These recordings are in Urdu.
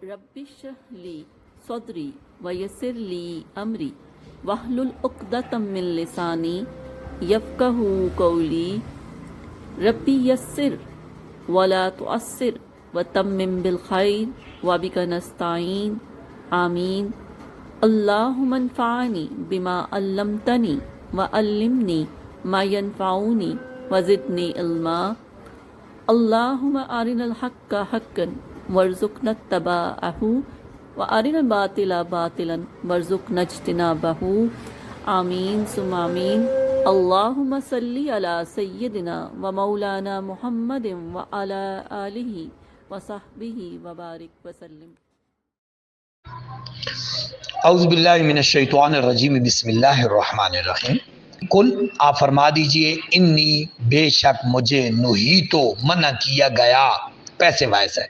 رب اشرح لی صدری ویسر لی امری واحلل عقدۃ من لسانی یفقہوا قولی ربی یسر ولا تعسر وتمم بالخیر وبک نستعین آمین اللہم انفعنی بما علمتنی وعلمنی ما ینفعنی وزدنی علما اللہم ارنا الحق حقا وارزقنا اتباعہ وارنا الباطل باطلا وارزقنا اجتنابہ آمین ثم آمین اللہم صلی علی سیدنا و مولانا محمد وعلی آلہ وصحبہ وبارک وسلم۔ اعوذ باللہ من الشیطان الرجیم، بسم اللہ الرحمن الرحیم۔ کل آپ فرما دیجئے انی بے شک مجھے نہی تو منع کیا گیا، پیسے وائس ہے،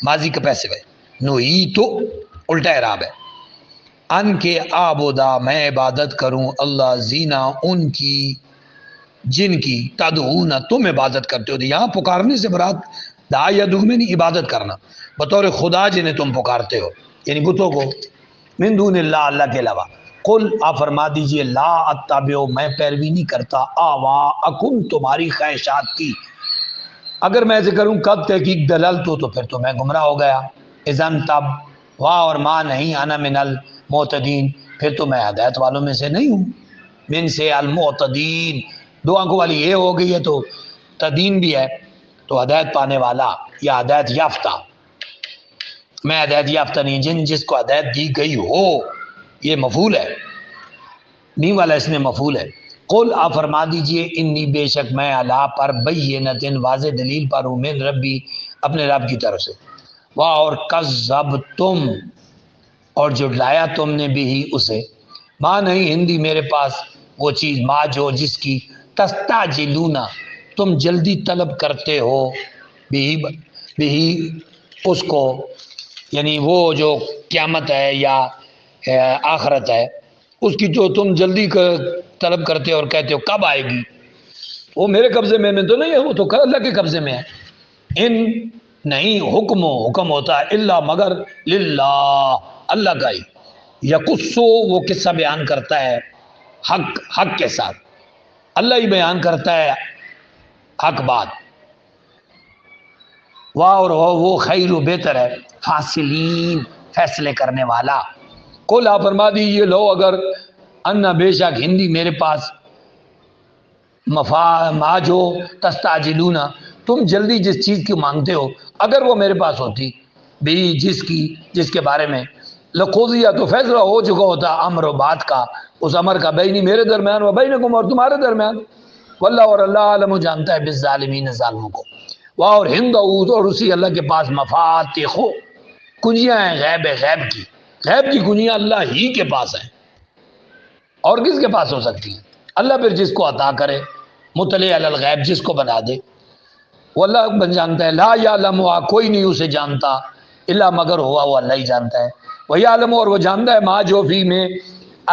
ماضی کا پیسے وائس، نہی تو الٹا اعراب ہے، ان کے آبودا میں عبادت کروں اللہ زینا ان کی جن کی تدعون تم عبادت کرتے ہو۔ یہاں پکارنے سے مراد دعا یا دعو میں نہیں، عبادت کرنا بطور خدا جنہیں تم پکارتے ہو، یعنی بتوں کو، من دون اللہ، اللہ کے علاوہ۔ قل آپ فرما دیجئے لا اتبع میں پیروی نہیں کرتا اکم تمہاری خواہشات کی، اگر میں ایسے کروں کب تحقیق دلل تو پھر تو میں گمراہ ہو گیا، اذن تب واہ اور ماں نہیں، انا من المعتدین پھر تو میں ہدایت والوں میں سے نہیں ہوں، من سے المعتدین دو آنکھوں والی یہ ہو گئی ہے تو تدین بھی ہے تو ہدایت پانے والا یا ہدایت یافتہ، میں ہدایت یافتہ نہیں، جس کو ہدایت دی گئی ہو، یہ مفعول ہے، نی والا اس میں مفعول ہے۔ قل آپ فرما دیجئے انی بے شک میں علا پر بینۃ واضح دلیل پر ہوں، من ربی اپنے رب کی طرف سے، واہ اور کذبتم اور جھٹلایا تم نے بھی اسے، ماں نہیں ہندی میرے پاس وہ چیز ماں جو جس کی تستعجلون تم جلدی طلب کرتے ہو، بھی اس کو، یعنی وہ جو قیامت ہے یا آخرت ہے اس کی جو تم جلدی طلب کرتے ہو اور کہتے ہو کب آئے گی، وہ میرے قبضے میں تو نہیں ہے، وہ تو اللہ کے قبضے میں ہے۔ ان نہیں حکم ہوتا ہے الا مگر للہ اللہ کا ہی، یقصو وہ قصہ بیان کرتا ہے حق کے ساتھ، اللہ ہی بیان کرتا ہے حق بات، واہ اور وہ خیر و بہتر ہے، فاصلین فیصلے کرنے والا۔ قل آپ فرما دیجیے لو اگر انا بے شک ہندی میرے پاس ما جو تستعجلون تم جلدی جس چیز کی مانگتے ہو اگر وہ میرے پاس ہوتی بھی جس کے بارے میں لقضیہ تو فیصلہ ہو چکا ہوتا امر و بات کا، اس امر کا بینی میرے درمیان و بینکم اور تمہارے درمیان، واللہ اور اللہ عالم جانتا ہے بالظالمین ظالموں کو، واہ اور ہند اور اسی اللہ کے پاس مفاتیح کنجیاں ہیں غیب کی کنجیاں اللہ ہی کے پاس ہیں، اور کس کے پاس ہو سکتی ہیں؟ اللہ پھر جس کو عطا کرے، مطلع علی الغیب جس کو بنا دے، وہ اللہ بن جانتا ہے، لا یعلمھا کوئی نہیں اسے جانتا الا مگر ہوا وہ اللہ ہی جانتا ہے، وہ یعلم اور وہ جانتا ہے ما جو فی میں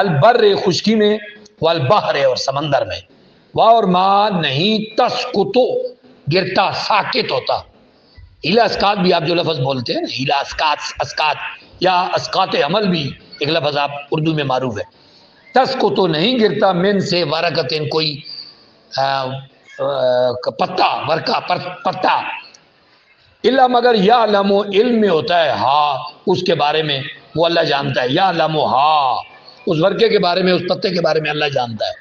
البر خشکی میں والبحر اور سمندر میں، واہ اور ما نہیں تسقطو گرتا ساکت ہوتا، ہیلا اسقاط بھی آپ جو لفظ بولتے ہیں نا، ہیلا اسقاط یا اسقاط عمل بھی ایک لفظ آپ اردو میں معروف ہے، تسقطو نہیں گرتا من سے ورقتن کوئی پتا ورقہ پتا، الا مگر یعلم علم میں ہوتا ہے ہاں اس کے بارے میں وہ اللہ جانتا ہے، یعلم ہاں اس ورقے کے بارے میں، اس پتے کے بارے میں اللہ جانتا ہے،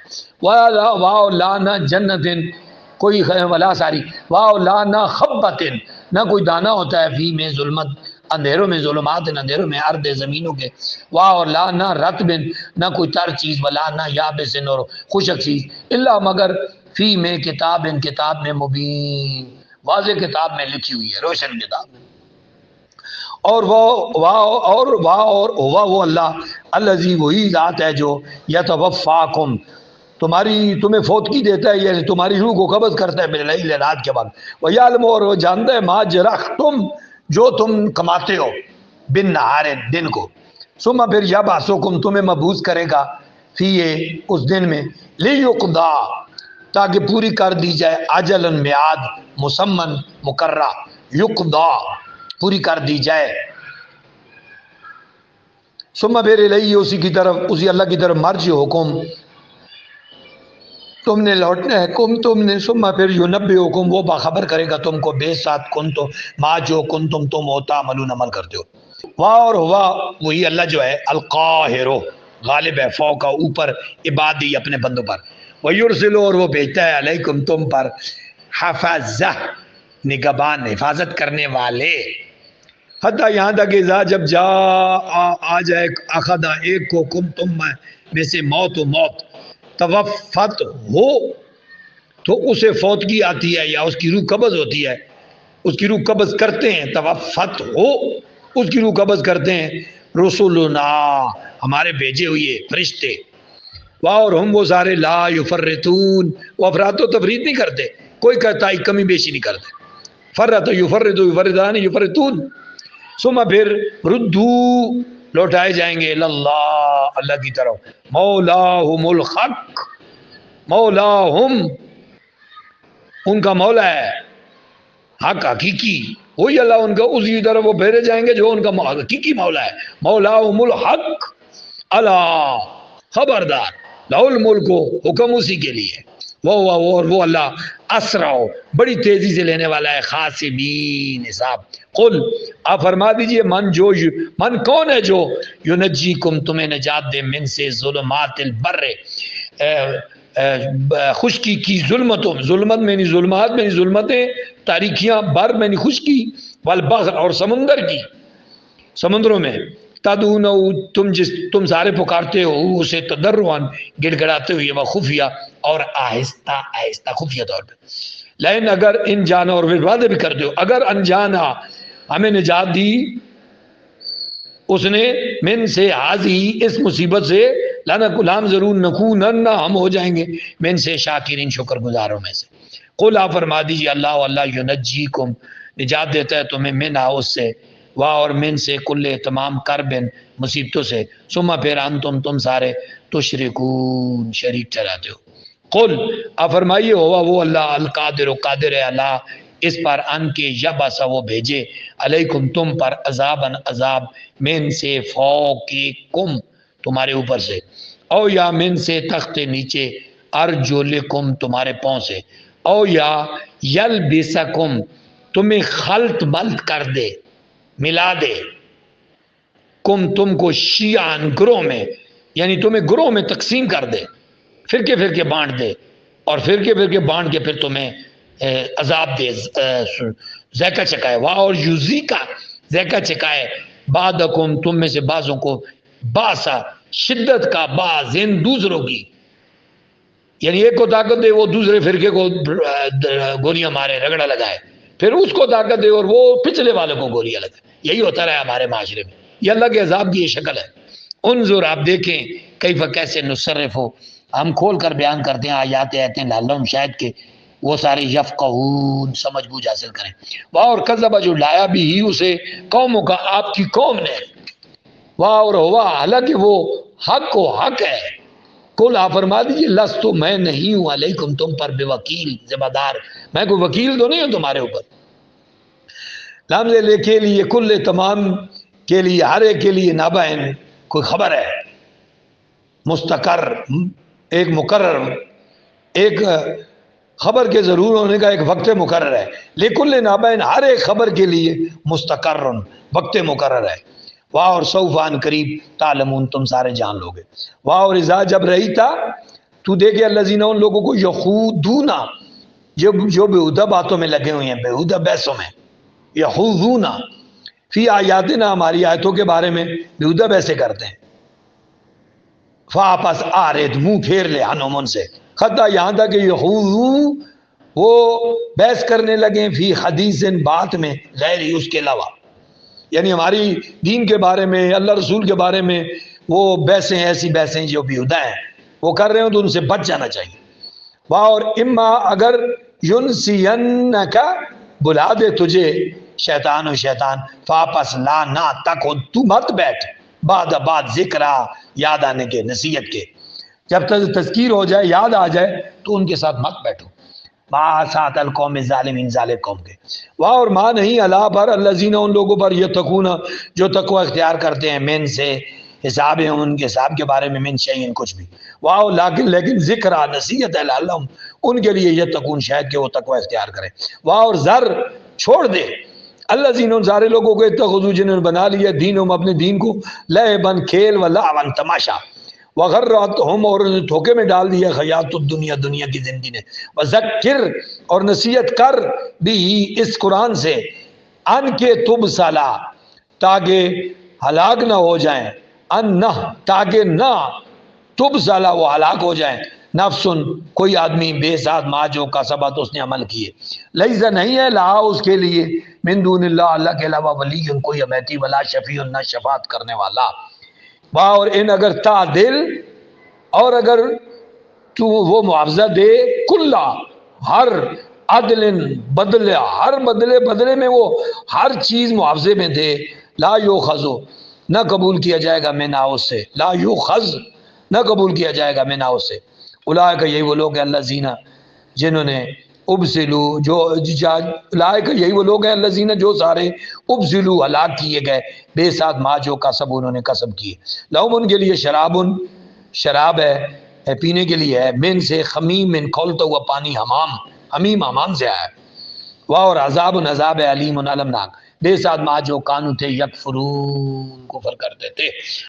واہ لا نہ جنتن کوئی ولا ساری، واہ لا نہ خبتن نہ کوئی دانا ہوتا ہے فی میں ظلمت اندھیروں میں، ظلمات اندھیروں میں ارد زمینوں کے، واہ اور لا نہ رطبن نہ کوئی تر چیز، ولا نہ یابسن اور خشک چیز، الا مگر فی میں کتاب میں مبین واضح کتاب میں لکھی ہوئی ہے، روشن کتاب میں، اور وہ اللہ الذی وہی ذات ہے جو یتوفاکم تمہیں فوتگی دیتا ہے، یعنی تمہاری روح کو قبض کرتا ہے باللیل رات کے وقت، ویعلم اور وہ جانتا ہے ما جرحتم جو تم کماتے ہو بالنہار دن کو، ثم پھر یبعثکم تمہیں مبعوث کرے گا فی اس دن میں، لیقضا تاکہ پوری کر دی جائے، اجل میعاد مسمن مقررہ، یقضا پوری کر دی جائے، ثم پھر الیہ اسی کی طرف، اسی اللہ کی طرف مرجعکم تم نے لوٹنا ہے، تم نے، ثم پھر ینبئکم وہ باخبر کرے گا تم کو، بے ساتھ کنتم ما جو کنتم تم ہوتا عملون عمل کرتے ہو۔ واہ اور ہوا وہی اللہ جو ہے القاہر غالب ہے، فوق اوپر عبادی اپنے بندوں پر، ویرسل اور وہ بھیجتا ہے علیکم تم پر حفظہ نگہبان حفاظت کرنے والے، حتیٰ یہاں تک اذا جب جا آ جائے اخذا ایک کو کم تم میں سے موت و موت توفت ہو تو اسے فوتگی آتی ہے یا اس کی روح قبض ہوتی ہے، اس کی روح قبض کرتے ہیں، توفت ہو اس کی روح قبض کرتے ہیں رسولنا ہمارے بھیجے ہوئے فرشتے، اور ہم وہ سارے لا یفرطون وہ افراد و تفرید نہیں کرتے، کوئی کہتا کمی بیشی نہیں کرتے، فرت یفرط یفرطان یفرطون، ثم پھر ردو لوٹائے جائیں گے اللہ اللہ کی طرف، مولاہم الحق مولاہم ان کا مولا ہے حق حقیقی، وہی اللہ ان کا اسی طرف وہ پھیرے جائیں گے جو ان کا حقیقی مولا ہے، مولاہم الحق اللہ خبردار، لہ الملک حکم اسی کے لیے، وہ اللہ اسرع بڑی تیزی سے لینے والا ہے، خاسبین حساب، قل آپ فرما دیجئے من کون ہے جو ینجیکم تمہیں نجات دے من سے ظلمات البر خشکی کی ظلمتوں، ظلمت میں نہیں ظلمات میں نہیں ظلمتیں تاریکیاں، بر میں نہیں خشکی، والبحر اور سمندر کی، سمندروں میں، تدعونہ تم سارے پکارتے ہو اسے تضرعاً گڑ گڑاتے ہوئے و خفیہ اور آہستہ آہستہ خفیہ طور پہ، لیکن اگر ان جانا اور پھر وعدے بھی کرتے ہو اگر انجانا ہمیں نجات دی اس نے من سے حاضی اس مصیبت سے لام ضرور نکونن ہم ہو جائیں گے من سے شاکرین شکر گزاروں میں سے، قل آپ فرما دیجیے اللہ ینجیکم نجات دیتا ہے تمہیں من اس سے، واہ اور من سے کل تمام کربن مصیبتوں سے، ثم پھر انتم تم سارے تشرکون شریک ٹھہراتے ہو، قل آپ فرمائیے ہوا وہ اللہ القادر و قادر ہے اللہ اس پر ان کے یبعث وہ بھیجے علیکم تم پر عذاباً عذاب من سے فوقکم تمہارے اوپر سے، او یا من سے تخت نیچے ارجلکم تمہارے پاؤں سے، او یا یلبسکم تمہیں خلط ملط کر دے ملا دے، تم کو شیعان گروہ میں، یعنی تمہیں گروہ میں تقسیم کر دے، فرقے فرقے بانٹ دے، اور فرقے فرقے بانٹ کے پھر تمہیں عذاب دے ذائقہ چکائے، واہ اور یوزی کا ذائقہ چکائے بعدکم تم میں سے بعضوں کو باسا شدت کا بعض ان دوسروں کی، یعنی ایک کو طاقت دے وہ دوسرے فرقے کو گولیاں مارے رگڑا لگائے، پھر اس کو طاقت دے اور وہ پچھلے والوں کو گولیاں لگائے، یہی ہوتا رہا ہمارے معاشرے میں، یہ اللہ کے عذاب کی یہ شکل ہے، انظر آپ دیکھیں کیف کیسے نصرف ہو ہم کھول کر بیان کرتے ہیں آیات آتے ہیں لعلہم شاید کہ وہ سارے یفقہون سمجھ بوجھ حاصل کریں، واہ اور کذب جو لایا بھی ہی اسے قوموں کا آپ کی قوم نے، واہ اور ہوا حالانکہ وہ حق و حق ہے، کل آپ فرما دیجیے لست میں نہیں ہوں علیکم تم پر بے وکیل ذمہ دار، میں کوئی وکیل تو نہیں ہوں تمہارے اوپر، لام لے کے لیے کل تمام کے لیے ہر ایک کے لیے نابین کوئی خبر ہے، مستقر ایک مقرر ایک خبر کے ضرور ہونے کا ایک وقت مقرر ہے، لکل نابین ہر ایک خبر کے لیے مستقر وقت مقرر ہے، واہ اور سوفان قریب تعلمون تم سارے جان لوگے، واہ اور اذا جب رہی تھا تو دیکھے الذین ان لوگوں کو یخوضون جو بےہودہ باتوں میں لگے ہوئے ہیں، بےہودہ بحثوں میں، یخوضون فی آیاتنا ہماری آیتوں کے بارے میں بےہودہ بحثیں کرتے ہیں، فاپس آرد منہ پھیر لے عنہم ان سے، خطا یہاں تک کہ یخوضو وہ بحث کرنے لگے فی حدیث بات میں غیر اس کے علاوہ، یعنی ہماری دین کے بارے میں اللہ رسول کے بارے میں وہ بحثیں ایسی بحثیں جو بیہودہ ہیں وہ کر رہے ہوں تو ان سے بچ جانا چاہیے، واہ اور اما اگر ینسینکا بلا دے تجھے شیطان و شیطان فاپس لا نہ تک ہو تو مت بیٹھ بعد ذکرہ یاد آنے کے نصیحت کے، جب تک تذکیر ہو جائے یاد آ جائے تو ان کے ساتھ مت بیٹھو، ماں ساتھ القوم ظالمین ظالم قوم کے، واہ اور ماں نہیں اللہ پر الذین ان لوگوں پر یتقون جو تقوی اختیار کرتے ہیں من سے حساب ہے ان کے حساب کے بارے میں من شیئن کچھ بھی، واہ لیکن ذکر نصیحت ہے لعلہم ان کے لیے یتقون شاید کہ وہ تقوی اختیار کریں، واہ اور ذر چھوڑ دے اللہ زین ان سارے لوگوں کو اتخذوا جنہوں نے بنا لیا دینہم اپنے دین کو لعبن کھیل و لعبن تماشا، وغرتہم اور انہیں دھوکے میں ڈال دیا حیات الدنیا دنیا کی زندگی نے، وذکر اور نصیحت کر بھی اس قرآن سے ان کے تب سالا تاکہ ہلاک نہ ہو جائیں، ان نہ تاکہ نہ تب سالا وہ ہلاک ہو جائیں، نفسن کوئی آدمی بے ساتھ ما جو کا سبت اس نے عمل کیے، لیسا نہیں ہے لا اس کے لیے من دون اللہ اللہ کے علاوہ ولی کوئی امیتی ولا شفیع نہ شفاعت کرنے والا، واہ اور ان اگر تعدل اور اگر تو وہ معاوضہ دے کلا ہر عدل بدلے ہر بدلے میں وہ ہر چیز معاوضے میں دے، لا یوخذو نہ قبول کیا جائے گا منا اس سے، لا یوخذ نہ قبول کیا جائے گا منا اس سے، اولئک یہی وہ لوگ ہیں اللہ زینہ جنہوں نے ابسلو جو اولئک یہی وہ لوگ ہیں اللہ زینہ جو سارے ابسلو ہلاک کیے گئے بے ساتھ ما جو کسب انہوں نے کسب کیے، لہم ان کے لیے شراب ہے پینے کے لیے ہے من سے خمیم من کھولتا ہوا پانی حمیم حمام سے آیا ہے، واہ اور عذاب ہے علیم المناک بے ساتھ ما جو کانو تھے یکفرون کفر کرتے تھے۔